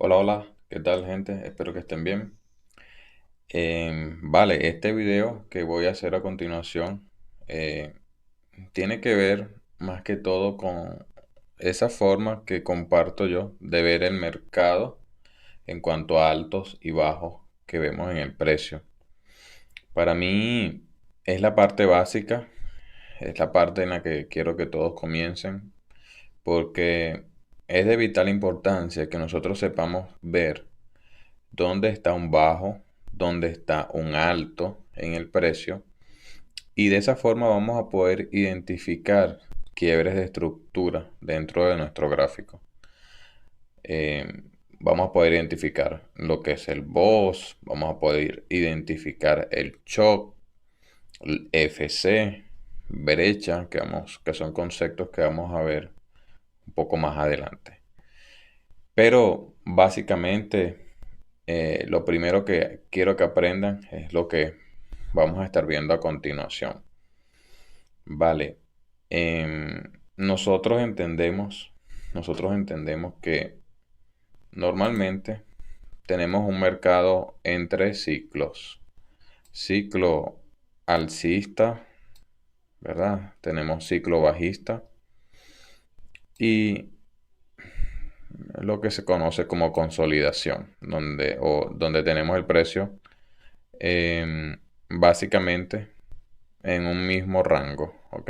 Hola, hola, ¿qué tal gente? Espero que estén bien. Vale, este video que voy a hacer a continuación eh, tiene que ver más que todo con esa forma que comparto yo de ver el mercado en cuanto a altos y bajos que vemos en el precio. Para mí es la parte básica, es la parte en la que quiero que todos comiencen, porque es de vital importancia que nosotros sepamos ver dónde está un bajo, dónde está un alto en el precio, y de esa forma vamos a poder identificar quiebres de estructura dentro de nuestro gráfico. Eh, Vamos a poder identificar lo que es el BOS, vamos a poder identificar el shock, el FC, brecha, que son conceptos que vamos a ver un poco más adelante. Pero básicamente lo primero que quiero que aprendan es lo que vamos a estar viendo a continuación. Vale, nosotros entendemos que normalmente tenemos un mercado entre ciclos. Ciclo alcista, ¿verdad? Tenemos ciclo bajista y lo que se conoce como consolidación, donde tenemos el precio básicamente en un mismo rango, ¿ok?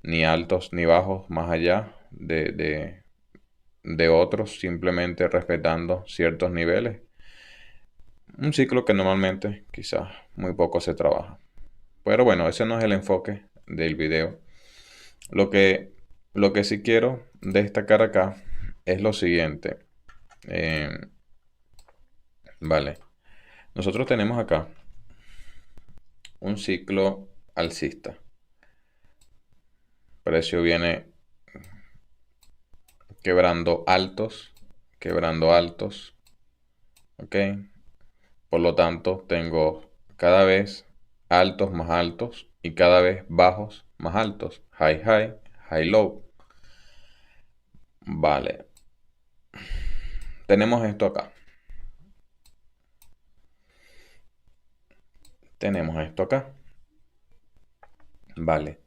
Ni altos ni bajos más allá de otros, simplemente respetando ciertos niveles. Un ciclo que normalmente quizás muy poco se trabaja. Pero bueno, ese no es el enfoque del video. Lo que, lo que sí quiero destacar acá es lo siguiente. Eh, vale, nosotros tenemos acá un ciclo alcista. El precio viene quebrando altos, quebrando altos, ¿ok? Por lo tanto, tengo cada vez altos más altos y cada vez bajos más altos. High, high, high, low. Vale. Tenemos esto acá. Tenemos esto acá. Vale.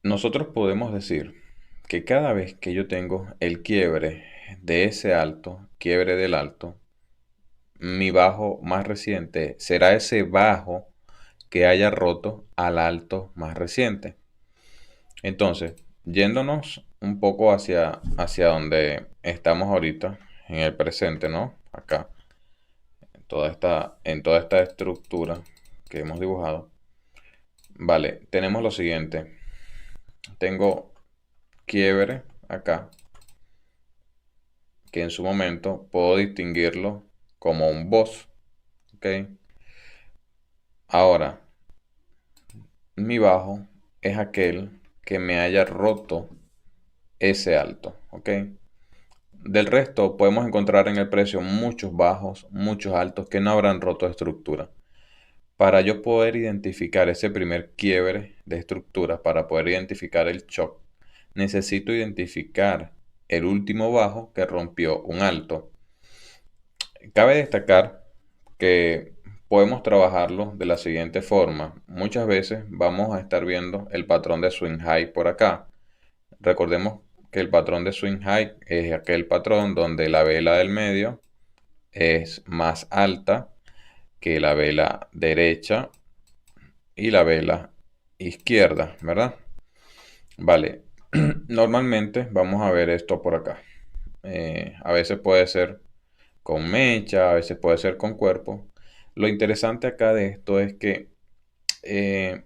Nosotros podemos decir que cada vez que yo tengo el quiebre de ese alto, quiebre del alto, mi bajo más reciente será ese bajo que haya roto al alto más reciente. Entonces, yéndonos un poco hacia donde estamos ahorita, en el presente, ¿no? Acá, en toda esta estructura que hemos dibujado. Vale, tenemos lo siguiente. Tengo quiebre acá, que en su momento puedo distinguirlo como un boss, ¿ok? Ahora, mi bajo es aquel que me haya roto ese alto, ¿ok? Del resto, podemos encontrar en el precio muchos bajos, muchos altos que no habrán roto estructura. Para yo poder identificar ese primer quiebre de estructura, para poder identificar el shock, necesito identificar el último bajo que rompió un alto. Cabe destacar que podemos trabajarlo de la siguiente forma. Muchas veces vamos a estar viendo el patrón de swing high por acá. Recordemos que el patrón de swing high es aquel patrón donde la vela del medio es más alta que la vela derecha y la vela izquierda, ¿verdad? Vale, normalmente vamos a ver esto por acá. A veces puede ser con mecha, a veces puede ser con cuerpo. Lo interesante acá de esto es que eh,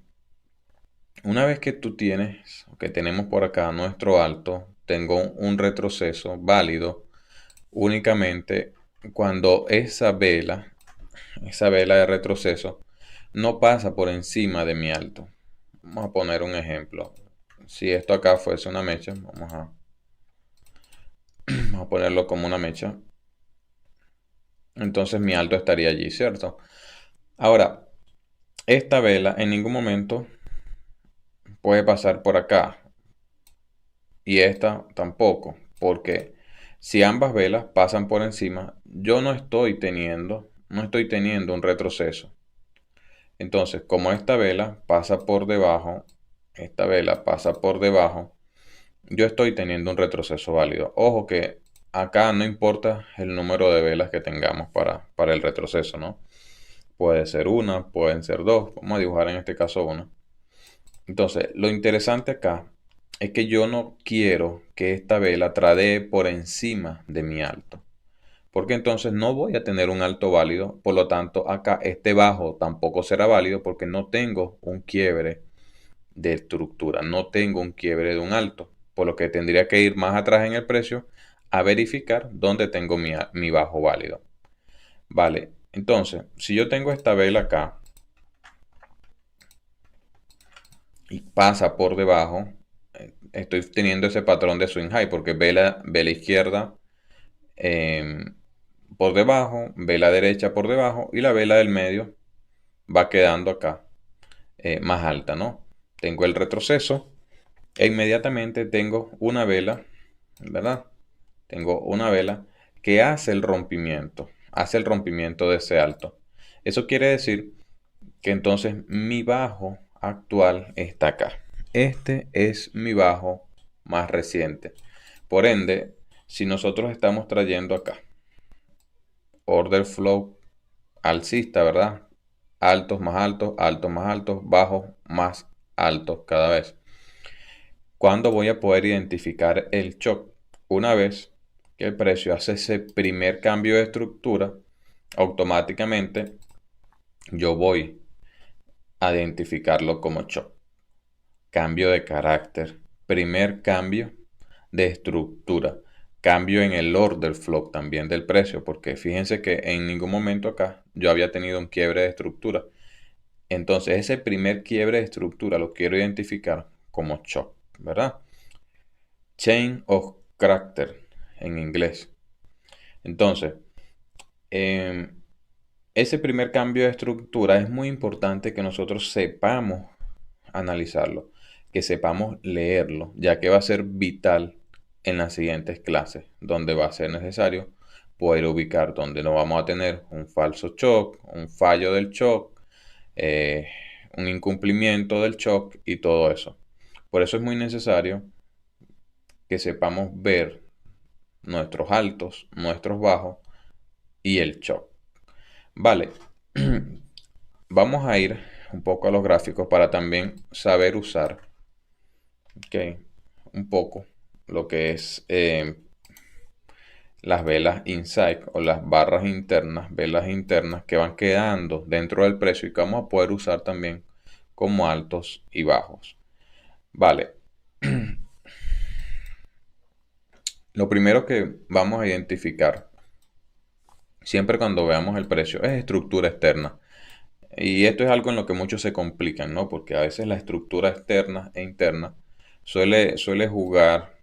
una vez que tú tienes, o que tenemos por acá nuestro alto, tengo un retroceso válido únicamente cuando esa vela de retroceso, no pasa por encima de mi alto. Vamos a poner un ejemplo. Si esto acá fuese una mecha, vamos a ponerlo como una mecha. Entonces mi alto estaría allí, ¿cierto? Ahora, esta vela en ningún momento puede pasar por acá. Y esta tampoco. Porque Si ambas velas pasan por encima, yo no estoy teniendo un retroceso. Entonces, como esta vela pasa por debajo, esta vela pasa por debajo, yo estoy teniendo un retroceso válido. Ojo que acá no importa el número de velas que tengamos para el retroceso, ¿no? Puede ser una, pueden ser dos. Vamos a dibujar en este caso una. Entonces, lo interesante acá es que yo no quiero que esta vela tradee por encima de mi alto. Porque entonces no voy a tener un alto válido. Por lo tanto, acá este bajo tampoco será válido porque no tengo un quiebre de estructura. No tengo un quiebre de un alto. Por lo que tendría que ir más atrás en el precio a verificar dónde tengo mi bajo válido. Vale, entonces, si yo tengo esta vela acá y pasa por debajo, estoy teniendo ese patrón de swing high porque vela izquierda por debajo, vela derecha por debajo y la vela del medio va quedando acá más alta, ¿no? Tengo el retroceso e inmediatamente tengo una vela, ¿verdad? Tengo una vela que hace el rompimiento de ese alto. Eso quiere decir que entonces mi bajo actual está acá. Este es mi bajo más reciente. Por ende, si nosotros estamos trayendo acá order flow alcista, ¿verdad? Altos más altos, altos más altos, bajos más altos cada vez. ¿Cuándo voy a poder identificar el shock? Una vez que el precio hace ese primer cambio de estructura, automáticamente yo voy a identificarlo como shock. Cambio de carácter, primer cambio de estructura, cambio en el order flow también del precio, porque fíjense que en ningún momento acá yo había tenido un quiebre de estructura. Entonces ese primer quiebre de estructura lo quiero identificar como shock, ¿verdad? Chain of character en inglés. Entonces, ese primer cambio de estructura es muy importante que nosotros sepamos analizarlo, que sepamos leerlo, ya que va a ser vital en las siguientes clases, donde va a ser necesario poder ubicar donde no vamos a tener un falso shock, un fallo del shock, eh, un incumplimiento del shock y todo eso. Por eso es muy necesario que sepamos ver nuestros altos, nuestros bajos y el shock. Vale, vamos a ir un poco a los gráficos para también saber usar, okay, un poco lo que es las velas inside o las barras internas, velas internas que van quedando dentro del precio y que vamos a poder usar también como altos y bajos. Vale. Lo primero que vamos a identificar siempre cuando veamos el precio es estructura externa. Y esto es algo en lo que muchos se complican, ¿no? Porque a veces la estructura externa e interna suele jugar,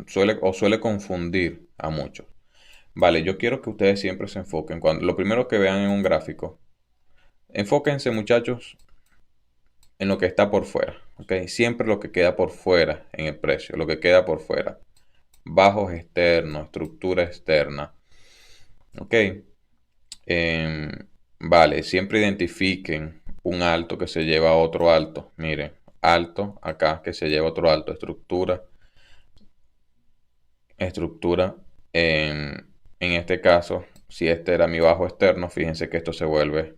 suele confundir a muchos. Vale, yo quiero que ustedes siempre se enfoquen. Lo primero que vean en un gráfico, enfóquense muchachos en lo que está por fuera, ¿ok? Siempre lo que queda por fuera en el precio, lo que queda por fuera. Bajos externos, estructura externa, ¿ok? Vale, siempre identifiquen un alto que se lleva a otro alto. Miren, alto acá que se lleva a otro alto. Estructura, estructura. En este caso, si este era mi bajo externo, fíjense que esto se vuelve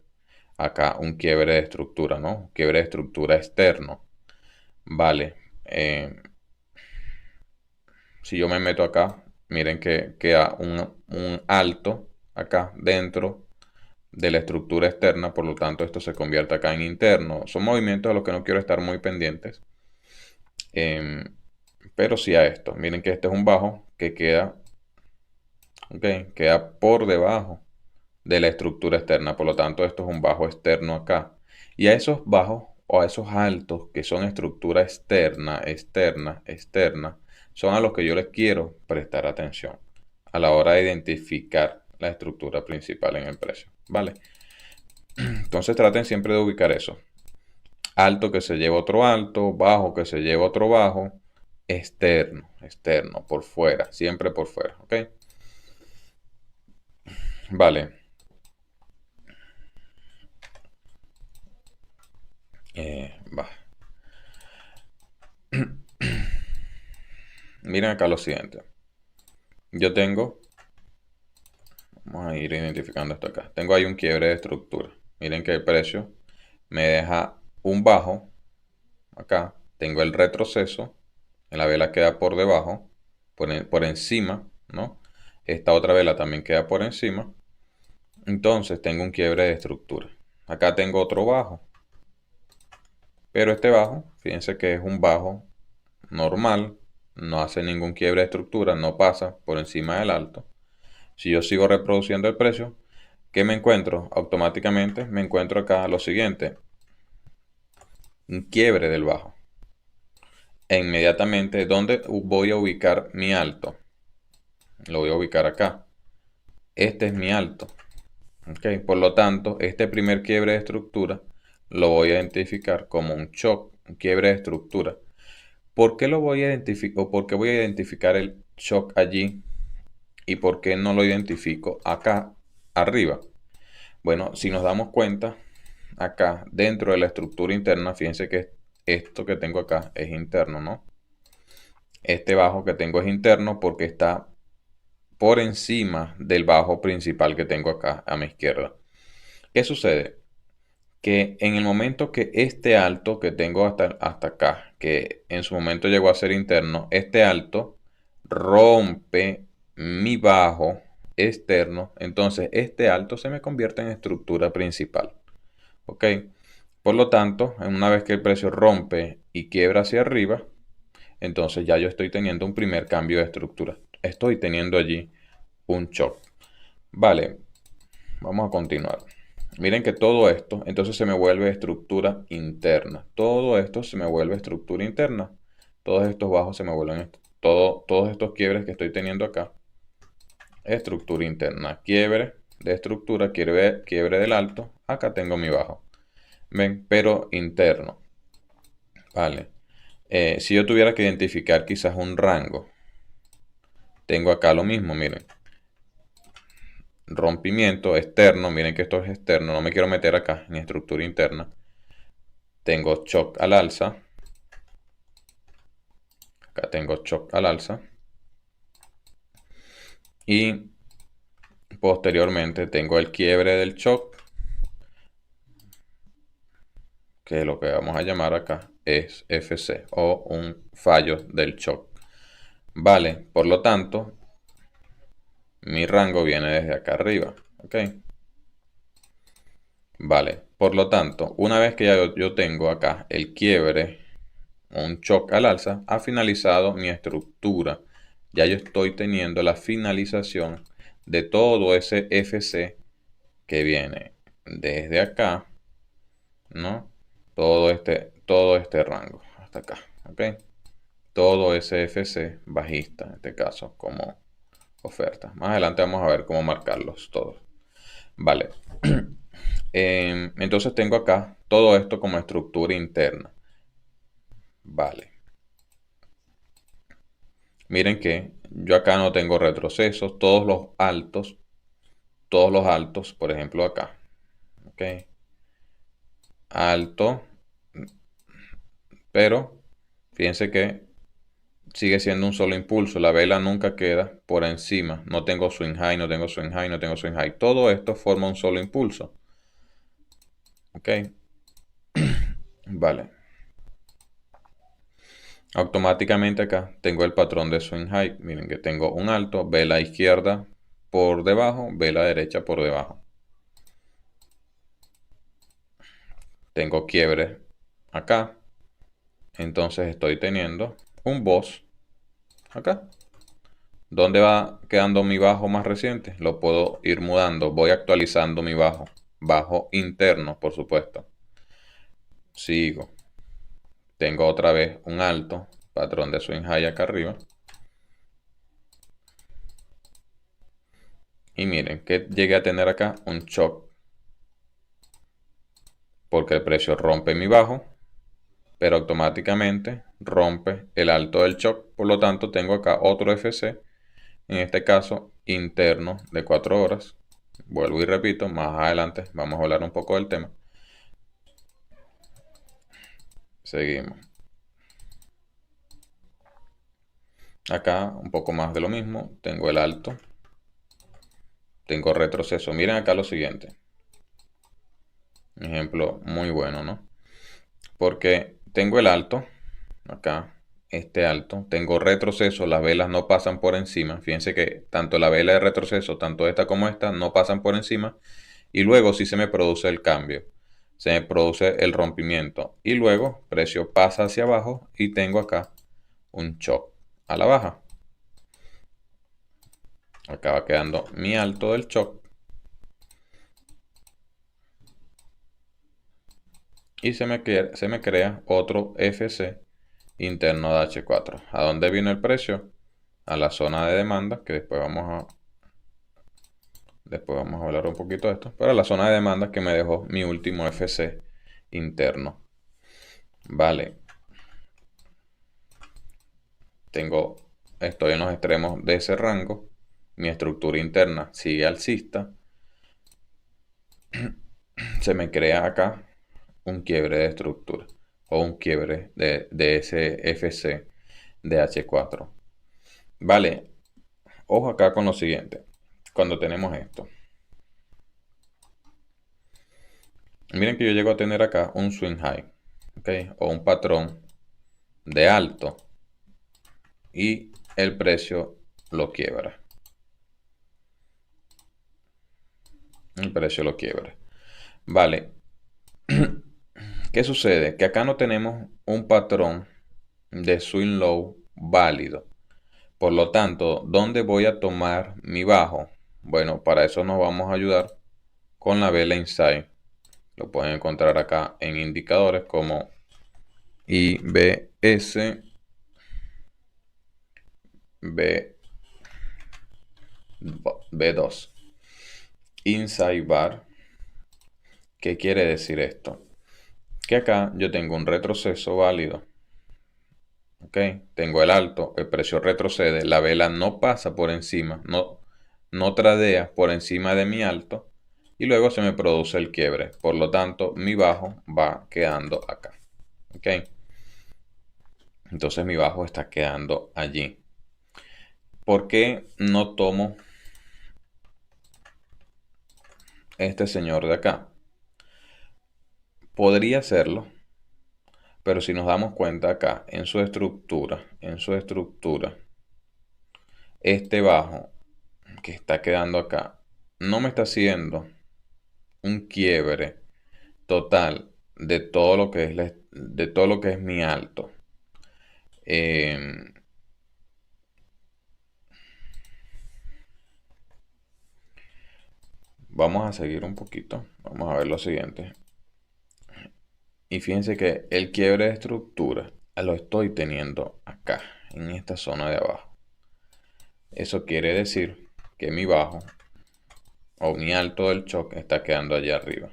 acá un quiebre de estructura, ¿no? Quiebre de estructura externo. Vale. Si yo me meto acá, miren que queda un alto acá dentro de la estructura externa, por lo tanto esto se convierte acá en interno. Son movimientos a los que no quiero estar muy pendientes, pero sí a esto. Miren que este es un bajo que queda, queda por debajo de la estructura externa, por lo tanto esto es un bajo externo acá. Y a esos bajos o a esos altos que son estructura externa, externa, externa, son a los que yo les quiero prestar atención a la hora de identificar la estructura principal en el precio, ¿vale? Entonces traten siempre de ubicar eso. Alto que se lleva otro alto, bajo que se lleva otro bajo, externo, por fuera, siempre por fuera, ¿ok? Vale. Va. Miren acá lo siguiente. Yo tengo, vamos a ir identificando esto acá. Tengo ahí un quiebre de estructura. Miren que el precio me deja un bajo. Acá tengo el retroceso. La vela queda por debajo, por encima, ¿no? Esta otra vela también queda por encima. Entonces tengo un quiebre de estructura. Acá tengo otro bajo. Pero este bajo, fíjense que es un bajo normal. No hace ningún quiebre de estructura, no pasa por encima del alto. Si yo sigo reproduciendo el precio, ¿qué me encuentro? Automáticamente me encuentro acá lo siguiente. Un quiebre del bajo. E inmediatamente, ¿dónde voy a ubicar mi alto? Lo voy a ubicar acá. Este es mi alto. ¿Ok? Por lo tanto, este primer quiebre de estructura lo voy a identificar como un shock, un quiebre de estructura. ¿Por qué lo voy a identificar o por qué voy a identificar el shock allí y por qué no lo identifico acá arriba? Bueno, si nos damos cuenta, acá dentro de la estructura interna, fíjense que esto que tengo acá es interno, ¿no? Este bajo que tengo es interno porque está por encima del bajo principal que tengo acá a mi izquierda. ¿Qué sucede? Que en el momento que este alto que tengo hasta acá, que en su momento llegó a ser interno, este alto rompe mi bajo externo, entonces este alto se me convierte en estructura principal. ¿Ok? Por lo tanto, una vez que el precio rompe y quiebra hacia arriba, entonces ya yo estoy teniendo un primer cambio de estructura. Estoy teniendo allí un shock. Vale, vamos a continuar. Miren que todo esto, entonces se me vuelve estructura interna. Todo esto se me vuelve estructura interna. Todos estos bajos se me vuelven, todos estos quiebres que estoy teniendo acá, estructura interna. Quiebre de estructura, quiebre del alto. Acá tengo mi bajo. ¿Ven? Pero interno. Vale. Si yo tuviera que identificar quizás un rango, tengo acá lo mismo, miren. Rompimiento externo, miren que esto es externo, no me quiero meter acá en estructura interna. Tengo shock al alza. Acá tengo shock al alza. Y posteriormente tengo el quiebre del shock, que lo que vamos a llamar acá es FC o un fallo del shock. Vale, por lo tanto, mi rango viene desde acá arriba. ¿Ok? Vale, por lo tanto, una vez que ya yo tengo acá el quiebre, un shock al alza, ha finalizado mi estructura. Ya yo estoy teniendo la finalización de todo ese FC que viene desde acá, ¿no? Todo este rango hasta acá, ¿ok? Todo ese FC bajista, en este caso, como oferta. Más adelante vamos a ver cómo marcarlos todos. Vale. Entonces tengo acá todo esto como estructura interna. Vale. Miren que yo acá no tengo retrocesos. Todos los altos, por ejemplo acá. ¿Ok? Alto. Pero fíjense que sigue siendo un solo impulso. La vela nunca queda por encima. No tengo swing high, no tengo swing high, no tengo swing high. Todo esto forma un solo impulso. ¿Ok? Vale. Automáticamente acá tengo el patrón de swing high. Miren que tengo un alto, vela izquierda por debajo, vela derecha por debajo. Tengo quiebre acá. Entonces estoy teniendo un boss acá. ¿Dónde va quedando mi bajo más reciente? Lo puedo ir mudando. Voy actualizando mi bajo. Bajo interno, por supuesto. Sigo. Tengo otra vez un alto. Patrón de swing high acá arriba. Y miren que llegué a tener acá un shock. Porque el precio rompe mi bajo. Pero automáticamente rompe el alto del shock. Por lo tanto, tengo acá otro FC, en este caso interno de 4 horas. Vuelvo y repito, más adelante vamos a hablar un poco del tema. Seguimos. Acá un poco más de lo mismo. Tengo el alto. Tengo retroceso. Miren acá lo siguiente. Un ejemplo muy bueno, ¿no? Porque tengo el alto. Acá. Este alto. Tengo retroceso. Las velas no pasan por encima. Fíjense que tanto la vela de retroceso, tanto esta como esta, no pasan por encima. Y luego sí se me produce el cambio. Se me produce el rompimiento. Y luego precio pasa hacia abajo y tengo acá un shock a la baja. Acá va quedando mi alto del shock. Y se me crea otro FC interno de H4. ¿A dónde vino el precio? A la zona de demanda, que después vamos a hablar un poquito de esto. Pero a la zona de demanda que me dejó mi último FC interno. Vale. Estoy en los extremos de ese rango. Mi estructura interna sigue alcista. Se me crea acá un quiebre de estructura o un quiebre de ese FC de H4. Vale, ojo acá con lo siguiente. Cuando tenemos esto, miren que yo llego a tener acá un swing high, ¿ok? O un patrón de alto y el precio lo quiebra. El precio lo quiebra. Vale. ¿Qué sucede? Que acá no tenemos un patrón de swing low válido. Por lo tanto, ¿dónde voy a tomar mi bajo? Bueno, para eso nos vamos a ayudar con la vela inside. Lo pueden encontrar acá en indicadores como IBS, B2, Inside Bar. ¿Qué quiere decir esto? Que acá yo tengo un retroceso válido. ¿Ok? Tengo el alto, el precio retrocede, la vela no pasa por encima, no tradea por encima de mi alto y luego se me produce el quiebre. Por lo tanto, mi bajo va quedando acá. ¿Ok? Entonces mi bajo está quedando allí. ¿Por qué no tomo este señor de acá? Podría hacerlo, pero si nos damos cuenta acá en su estructura, este bajo que está quedando acá no me está haciendo un quiebre total de todo lo que es mi alto. Vamos a seguir un poquito. Vamos a ver lo siguiente. Y fíjense que el quiebre de estructura lo estoy teniendo acá, en esta zona de abajo. Eso quiere decir que mi bajo o mi alto del shock está quedando allá arriba.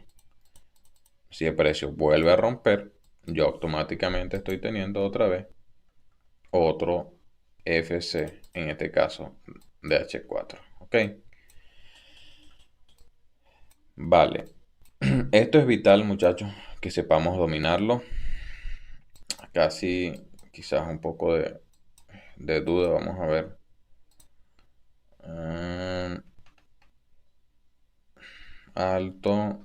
Si el precio vuelve a romper, yo automáticamente estoy teniendo otra vez otro FC, en este caso de H4. ¿Ok? Vale. Esto es vital, muchachos, que sepamos dominarlo. Acá sí, quizás un poco de duda, vamos a ver. Alto.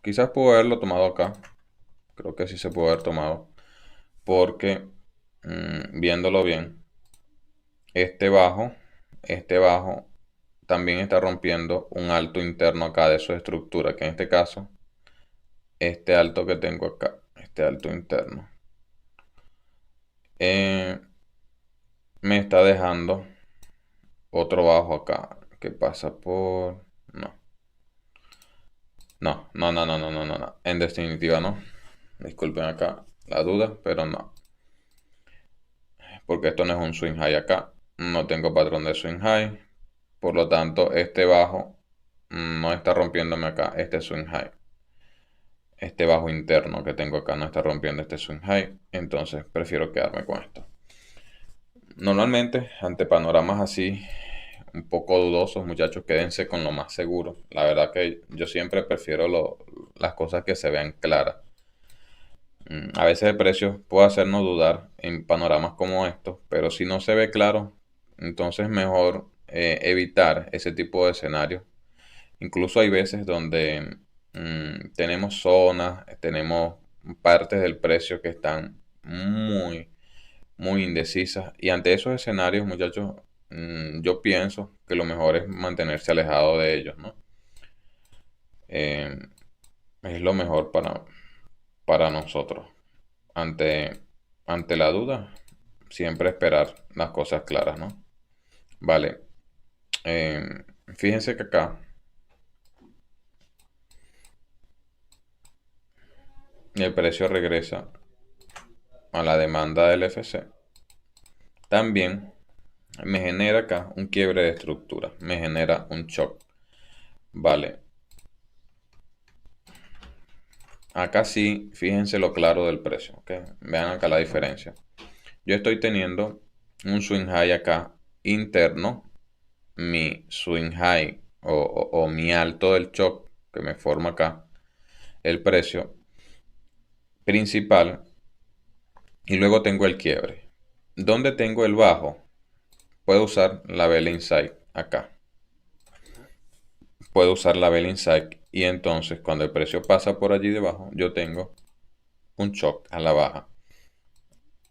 Quizás puedo haberlo tomado acá. Creo que sí se puede haber tomado. Porque, viéndolo bien, este bajo también está rompiendo un alto interno acá de su estructura, que en este caso, este alto que tengo acá, este alto interno, me está dejando otro bajo acá que pasa por... No. En definitiva no. Disculpen acá la duda, pero no. Porque esto no es un swing high acá. No tengo patrón de swing high. Por lo tanto, este bajo no está rompiéndome acá este swing high. este bajo interno que tengo acá no está rompiendo este swing high, entonces prefiero quedarme con esto. Normalmente, ante panoramas así, un poco dudosos, muchachos, quédense con lo más seguro. La verdad que yo siempre prefiero las cosas que se vean claras. A veces el precio puede hacernos dudar en panoramas como estos, pero si no se ve claro, entonces mejor evitar ese tipo de escenarios. Incluso hay veces donde tenemos zonas, tenemos partes del precio que están muy indecisas. Y ante esos escenarios, muchachos, yo pienso que lo mejor es mantenerse alejado de ellos, ¿no? Eh, es lo mejor para nosotros. Ante, ante la duda, siempre esperar las cosas claras, ¿no? Vale. eh, Fíjense que acá el precio regresa a la demanda del FC. También me genera acá un quiebre de estructura, me genera un shock. Vale, acá sí, fíjense lo claro del precio, ¿ok? Vean acá la diferencia. Yo estoy teniendo un swing high acá interno, mi swing high o mi alto del shock que me forma acá el precio principal y luego tengo el quiebre. ¿Dónde tengo el bajo? Puedo usar la vela inside acá. Puedo usar la vela inside y entonces cuando el precio pasa por allí debajo yo tengo un shock a la baja.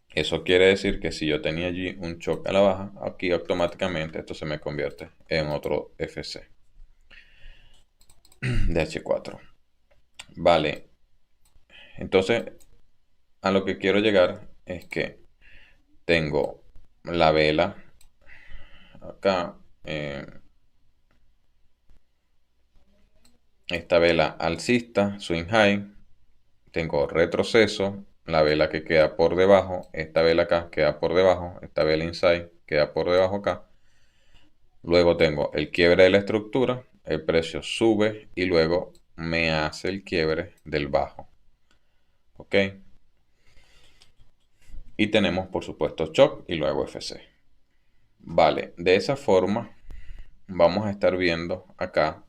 Eso quiere decir que si yo tenía allí un shock a la baja, aquí automáticamente esto se me convierte en otro FC de H4. Vale, entonces a lo que quiero llegar es que tengo la vela acá, esta vela alcista, swing high, tengo retroceso, la vela que queda por debajo, esta vela acá queda por debajo, esta vela inside queda por debajo acá. Luego tengo el quiebre de la estructura, el precio sube y luego me hace el quiebre del bajo. ¿Ok? Y tenemos por supuesto shock y luego FC. Vale, de esa forma vamos a estar viendo acá,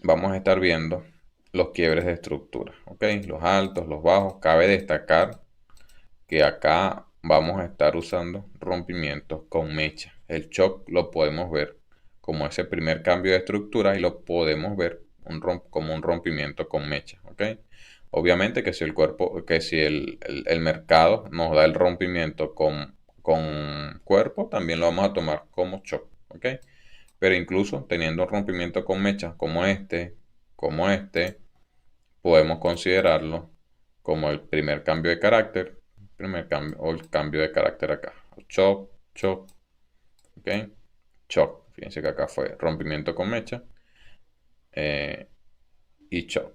vamos a estar viendo los quiebres de estructura. ¿Ok? Los altos, los bajos. Cabe destacar que acá vamos a estar usando rompimientos con mecha. El shock lo podemos ver como ese primer cambio de estructura y lo podemos ver como un rompimiento con mecha. ¿Ok? Obviamente que si el cuerpo, que si el mercado nos da el rompimiento con cuerpo, también lo vamos a tomar como shock. ¿Ok? Pero incluso teniendo un rompimiento con mecha como este, podemos considerarlo como el primer cambio de carácter, primer cambio o el cambio de carácter acá. Shock, shock, ok, shock. Fíjense que acá fue rompimiento con mecha y shock.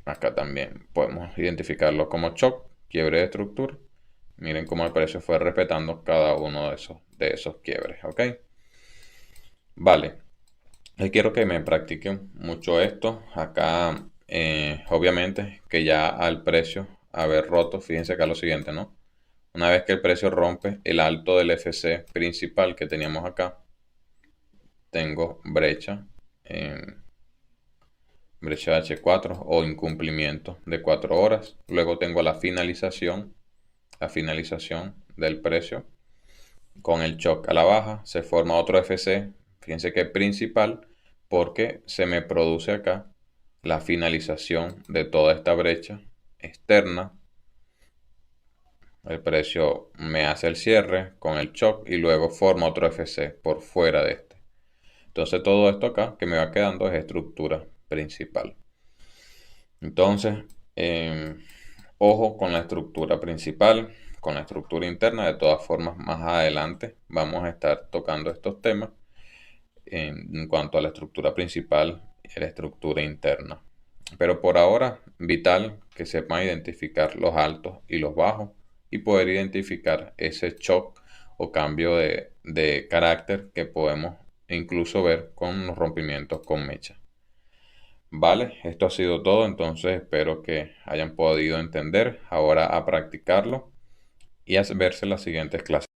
Acá también podemos identificarlo como shock, quiebre de estructura. Miren cómo el precio fue respetando cada uno de esos quiebres, ok. Vale, yo quiero que me practiquen mucho esto. Acá, obviamente, que ya al precio haber roto, fíjense acá lo siguiente, ¿no? Una vez que el precio rompe el alto del FC principal que teníamos acá, tengo brecha, brecha H4 o incumplimiento de 4 horas. Luego tengo la finalización del precio con el shock a la baja. Se forma otro FC, fíjense que principal, porque se me produce acá la finalización de toda esta brecha externa. El precio me hace el cierre con el shock y luego forma otro FC por fuera de este. Entonces todo esto acá que me va quedando es estructura principal. Entonces, ojo con la estructura principal, con la estructura interna. De todas formas, más adelante vamos a estar tocando estos temas en cuanto a la estructura principal y la estructura interna. Pero por ahora, vital que sepan identificar los altos y los bajos y poder identificar ese shock o cambio de carácter que podemos incluso ver con los rompimientos con mecha. Vale, esto ha sido todo, entonces espero que hayan podido entender. Ahora a practicarlo y a verse las siguientes clases.